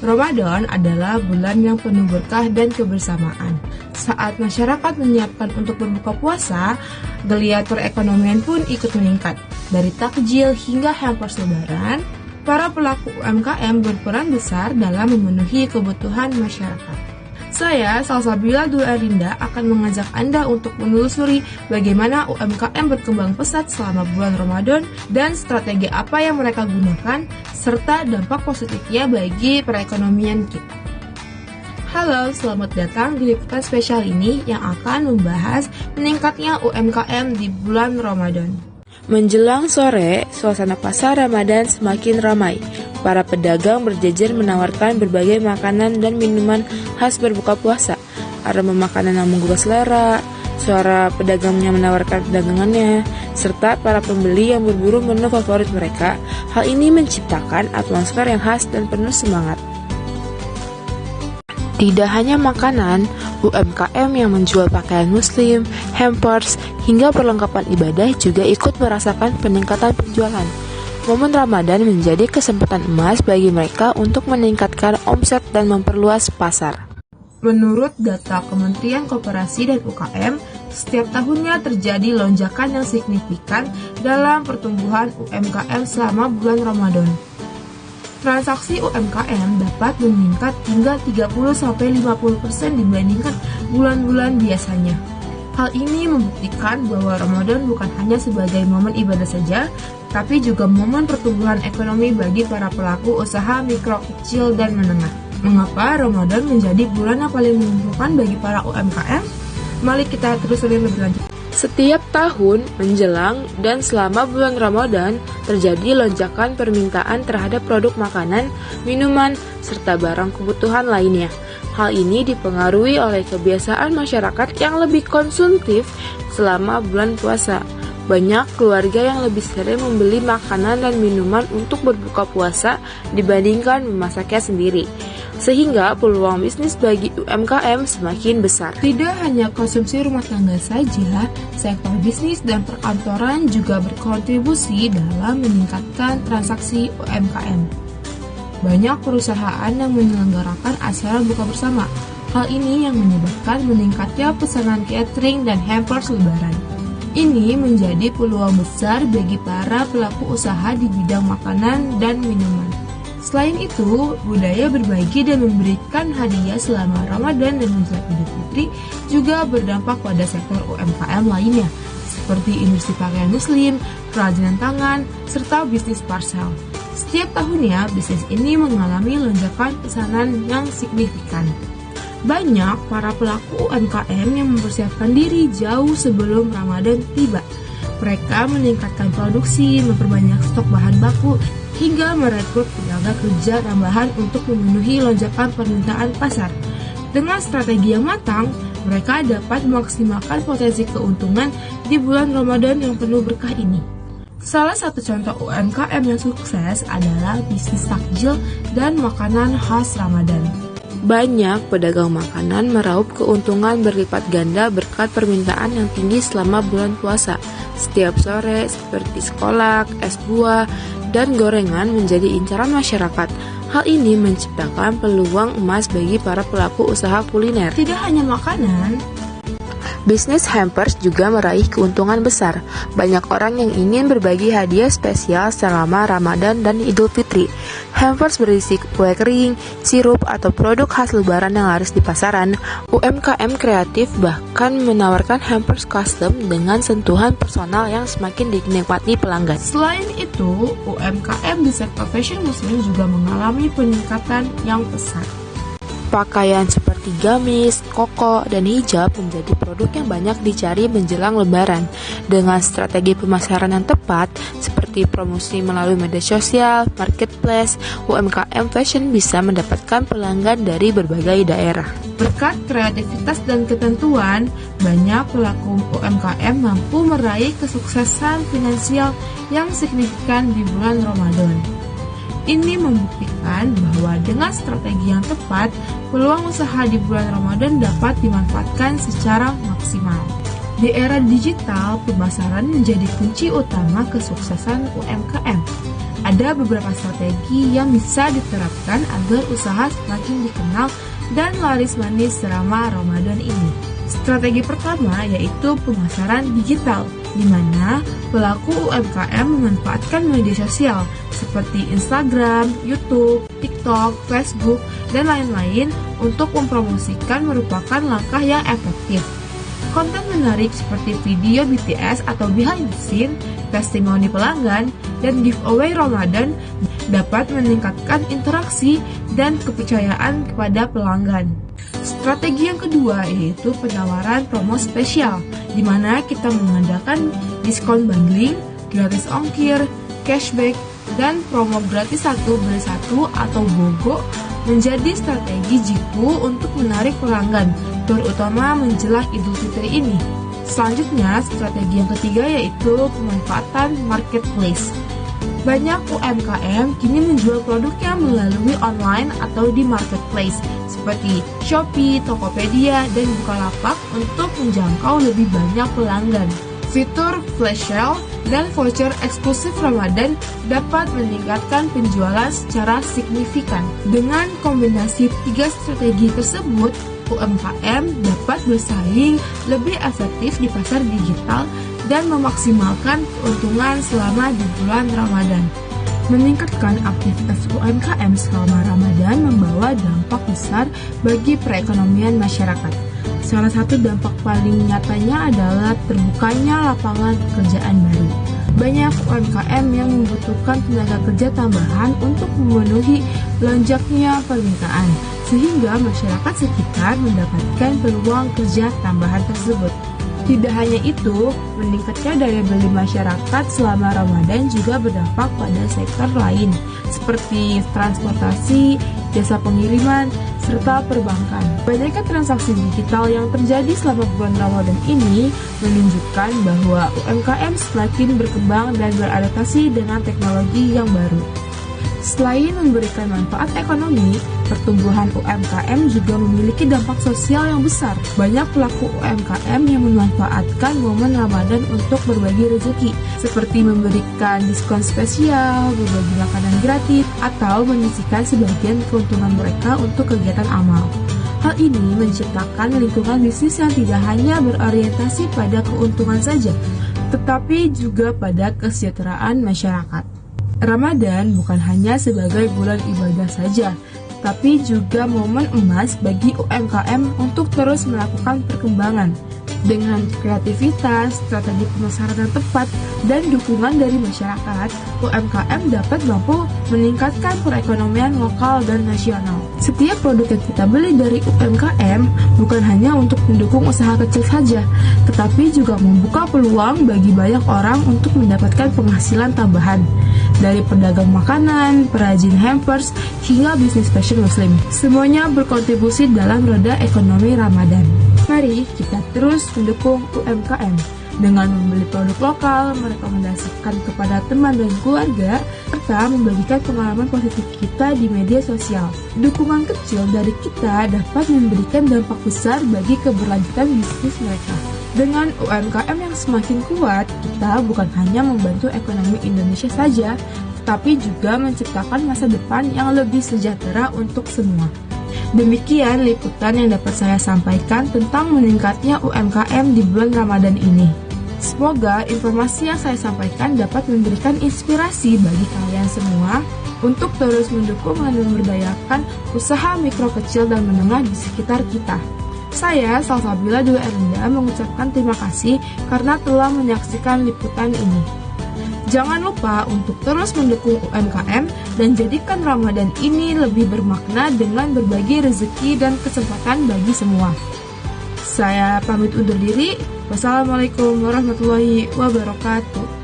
Ramadan adalah bulan yang penuh berkah dan kebersamaan. Saat masyarakat menyiapkan untuk berbuka puasa, geliat perekonomian pun ikut meningkat. Dari takjil hingga hampers lebaran, para pelaku UMKM berperan besar dalam memenuhi kebutuhan masyarakat. Saya, Salsabila Dwi Arinda, akan mengajak Anda untuk menelusuri bagaimana UMKM berkembang pesat selama bulan Ramadan dan strategi apa yang mereka gunakan, serta dampak positifnya bagi perekonomian kita. Halo, selamat datang di liputan spesial ini yang akan membahas meningkatnya UMKM di bulan Ramadan. Menjelang sore, suasana pasar Ramadan semakin ramai. Para pedagang berjejer menawarkan berbagai makanan dan minuman khas berbuka puasa. Aroma makanan yang menggugah selera, suara pedagangnya menawarkan dagangannya, serta para pembeli yang berburu menu favorit mereka. Hal ini menciptakan atmosfer yang khas dan penuh semangat. Tidak hanya makanan, UMKM yang menjual pakaian muslim, hampers, hingga perlengkapan ibadah juga ikut merasakan peningkatan penjualan. Momen Ramadan menjadi kesempatan emas bagi mereka untuk meningkatkan omset dan memperluas pasar. Menurut data Kementerian Koperasi dan UKM, setiap tahunnya terjadi lonjakan yang signifikan dalam pertumbuhan UMKM selama bulan Ramadan. Transaksi UMKM dapat meningkat hingga 30-50% dibandingkan bulan-bulan biasanya. Hal ini membuktikan bahwa Ramadan bukan hanya sebagai momen ibadah saja, tapi juga momen pertumbuhan ekonomi bagi para pelaku usaha mikro, kecil, dan menengah. Mengapa Ramadan menjadi bulan yang paling menguntungkan bagi para UMKM? Mari kita telusuri lebih lanjut. Setiap tahun menjelang dan selama bulan Ramadan terjadi lonjakan permintaan terhadap produk makanan, minuman, serta barang kebutuhan lainnya. Hal ini dipengaruhi oleh kebiasaan masyarakat yang lebih konsumtif selama bulan puasa. Banyak keluarga yang lebih sering membeli makanan dan minuman untuk berbuka puasa dibandingkan memasaknya sendiri, sehingga peluang bisnis bagi UMKM semakin besar. Tidak hanya konsumsi rumah tangga saja, sektor bisnis dan perkantoran juga berkontribusi dalam meningkatkan transaksi UMKM. Banyak perusahaan yang menyelenggarakan acara buka bersama. Hal ini yang menyebabkan meningkatnya pesanan catering dan hampers lebaran. Ini menjadi peluang besar bagi para pelaku usaha di bidang makanan dan minuman. Selain itu, budaya berbagi dan memberikan hadiah selama Ramadan dan menjelang Idul Fitri juga berdampak pada sektor UMKM lainnya, seperti industri pakaian muslim, kerajinan tangan, serta bisnis parcel. Setiap tahunnya, bisnis ini mengalami lonjakan pesanan yang signifikan. Banyak para pelaku UMKM yang mempersiapkan diri jauh sebelum Ramadan tiba. Mereka meningkatkan produksi, memperbanyak stok bahan baku, hingga merekrut tenaga kerja tambahan untuk memenuhi lonjakan permintaan pasar. Dengan strategi yang matang, mereka dapat memaksimalkan potensi keuntungan di bulan Ramadan yang penuh berkah ini. Salah satu contoh UMKM yang sukses adalah bisnis takjil dan makanan khas Ramadan. Banyak pedagang makanan meraup keuntungan berlipat ganda berkat permintaan yang tinggi selama bulan puasa. Setiap sore, seperti kolak, es buah, dan gorengan menjadi incaran masyarakat. Hal ini menciptakan peluang emas bagi para pelaku usaha kuliner. Tidak hanya makanan, bisnis hampers juga meraih keuntungan besar. Banyak orang yang ingin berbagi hadiah spesial selama Ramadan dan Idul Fitri. Hampers berisi kue kering, sirup, atau produk khas lebaran yang laris di pasaran. UMKM kreatif bahkan menawarkan hampers custom dengan sentuhan personal yang semakin dinikmati pelanggan. Selain itu, UMKM di sektor fashion muslim juga mengalami peningkatan yang pesat. Pakaian seperti gamis, koko, dan hijab menjadi produk yang banyak dicari menjelang lebaran. Dengan strategi pemasaran yang tepat, seperti promosi melalui media sosial, marketplace, UMKM fashion bisa mendapatkan pelanggan dari berbagai daerah. Berkat kreativitas dan ketentuan, banyak pelaku UMKM mampu meraih kesuksesan finansial yang signifikan di bulan Ramadan. Ini membuktikan bahwa dengan strategi yang tepat, peluang usaha di bulan Ramadan dapat dimanfaatkan secara maksimal. Di era digital, pemasaran menjadi kunci utama kesuksesan UMKM. Ada beberapa strategi yang bisa diterapkan agar usaha semakin dikenal dan laris manis selama Ramadan ini. Strategi pertama yaitu pemasaran digital, di mana pelaku UMKM memanfaatkan media sosial seperti Instagram, YouTube, TikTok, Facebook, dan lain-lain untuk mempromosikan merupakan langkah yang efektif. Konten menarik seperti video BTS atau behind the scene, testimoni pelanggan, dan giveaway Ramadan dapat meningkatkan interaksi dan kepercayaan kepada pelanggan. Strategi yang kedua yaitu penawaran promo spesial, di mana kita mengadakan diskon bundling, gratis ongkir, cashback, dan promo gratis 1 beli 1 atau BOGO menjadi strategi jitu untuk menarik pelanggan, terutama menjelang Idul Fitri ini. Selanjutnya, strategi yang ketiga yaitu pemanfaatan marketplace. Banyak UMKM kini menjual produknya melalui online atau di marketplace seperti Shopee, Tokopedia, dan Bukalapak untuk menjangkau lebih banyak pelanggan. Fitur flash sale dan voucher eksklusif Ramadan dapat meningkatkan penjualan secara signifikan. Dengan kombinasi 3 strategi tersebut, UMKM dapat bersaing lebih efektif di pasar digital dan memaksimalkan keuntungan selama di bulan Ramadan. Meningkatkan aktivitas UMKM selama Ramadan membawa dampak besar bagi perekonomian masyarakat. Salah satu dampak paling nyatanya adalah terbukanya lapangan pekerjaan baru. Banyak UMKM yang membutuhkan tenaga kerja tambahan untuk memenuhi lonjaknya permintaan, sehingga masyarakat sekitar mendapatkan peluang kerja tambahan tersebut. Tidak hanya itu, meningkatnya daya beli masyarakat selama Ramadan juga berdampak pada sektor lain, seperti transportasi, jasa pengiriman, serta perbankan. Banyaknya transaksi digital yang terjadi selama bulan Ramadan ini menunjukkan bahwa UMKM semakin berkembang dan beradaptasi dengan teknologi yang baru. Selain memberikan manfaat ekonomi, pertumbuhan UMKM juga memiliki dampak sosial yang besar. Banyak pelaku UMKM yang memanfaatkan momen Ramadan untuk berbagi rezeki, seperti memberikan diskon spesial, berbagi makanan gratis, atau menyisihkan sebagian keuntungan mereka untuk kegiatan amal. Hal ini menciptakan lingkungan bisnis yang tidak hanya berorientasi pada keuntungan saja, tetapi juga pada kesejahteraan masyarakat. Ramadan bukan hanya sebagai bulan ibadah saja, tapi juga momen emas bagi UMKM untuk terus melakukan perkembangan. Dengan kreativitas, strategi pemasaran yang tepat, dan dukungan dari masyarakat, UMKM dapat mampu meningkatkan perekonomian lokal dan nasional. Setiap produk yang kita beli dari UMKM bukan hanya untuk mendukung usaha kecil saja, tetapi juga membuka peluang bagi banyak orang untuk mendapatkan penghasilan tambahan. Dari pedagang makanan, perajin hampers, hingga bisnis fashion muslim. Semuanya berkontribusi dalam roda ekonomi Ramadan. Mari kita terus mendukung UMKM dengan membeli produk lokal, merekomendasikan kepada teman dan keluarga, serta membagikan pengalaman positif kita di media sosial. Dukungan kecil dari kita dapat memberikan dampak besar bagi keberlanjutan bisnis mereka. Dengan UMKM yang semakin kuat, kita bukan hanya membantu ekonomi Indonesia saja, tetapi juga menciptakan masa depan yang lebih sejahtera untuk semua. Demikian liputan yang dapat saya sampaikan tentang meningkatnya UMKM di bulan Ramadan ini. Semoga informasi yang saya sampaikan dapat memberikan inspirasi bagi kalian semua untuk terus mendukung dan memberdayakan usaha mikro kecil dan menengah di sekitar kita. Saya, Salsabila Dwi Erinda, mengucapkan terima kasih karena telah menyaksikan liputan ini. Jangan lupa untuk terus mendukung UMKM dan jadikan Ramadan ini lebih bermakna dengan berbagi rezeki dan kesempatan bagi semua. Saya pamit undur diri. Wassalamualaikum warahmatullahi wabarakatuh.